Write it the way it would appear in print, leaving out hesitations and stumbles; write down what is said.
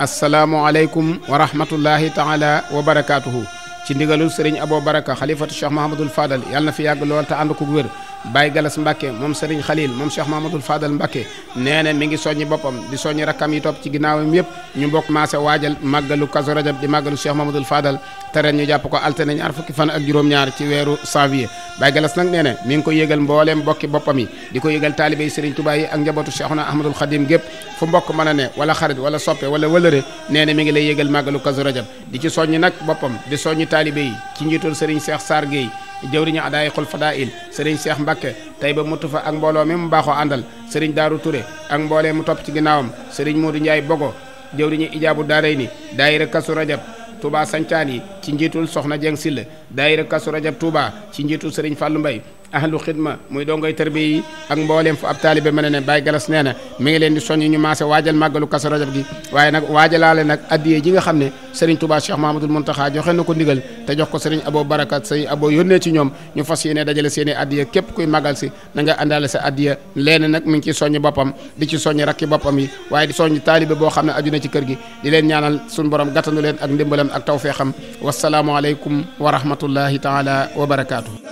asalaamualeykum wa rahmatullahi taala wa barakaatuhu. ci ndigalul sëriñ Abo Baraka xalifatu Cheikh Mahamadul Fadal yàlla na fi yàgg lool te ànd ko wér. Baye Galas Mbacke moom sëriñ Khalil moom Cheikh Mahamadul Fadal Mbacke nee na mi ngi soññi boppam di soññi rakkam yi topp ci ginnaawam yëpp ñu bokk maase waajal màggalu Kazu Rajab di màggalu Cheikh Mahamadul Fadal te ren ñu jàpp ko altine ñaar fukki fan ak juróom-ñaar ci weeru janvier. Baye Galas nag nee na mi ngi ko yëgal mbooleem bokki boppam yi di ko yëgal taalibé yi sëriñ Tuubaa yi ak njabootu Cheikhuna Ahmadul Khadim gépp fu mbokk mën a ne wala xarit wala soppe wala wëlëre nee na mi ngi lay yëgal màggalu Kazu Rajab di ci soññi nag boppam di soññi taalibé yi ci njiitul sëriñ Cheikh Sarr Gueye jëwriñu adaay xul fadail sëriñ Cheikh Mbacke tey ba mutu fa ak mbooloo mi mu baaxoo àndal sëriñ Daaru Touré ak mboolee mu topp ci ginnaawam sëriñ Modou Ndiaye Bogo jëwriñu ijaabu daaray ni daayira Kazu Rajab Touba Sancaan yi ci njiitul Soxna Jeng Silla daayira Kazu Rajab Touba ci njiitul sëriñ Fallou Mbaye ahlu xidma muy dongoy tërbiya yi ak mbooleem fu ab taalibe mën a ne Baye Galas nee na mi ngi leen di soññ ñu maase waajal màggalu Kazu Rajab gi waaye nag waajalaale nag addiye ji nga xam ne Serigne Touba Cheikh Mahamadul Muntaxa joxe na ko ndigal te jox ko Serigne Abo Baraka Serigne Abo yónnee ci ñoom ñu fas yéene dajale seen i addiye képp kuy màggal si na nga àndaale sa addiya leen nag mi ngi ci soññ boppam di ci soññ rakki boppam yi waaye di soññ taalibe boo xam ne aju na ci kër gi di leen ñaanal suñu borom gàttandu leen ak ndimbalam ak tawfeexam wasalaamu aleykum wa rahmatullahi taala wa barakaatu.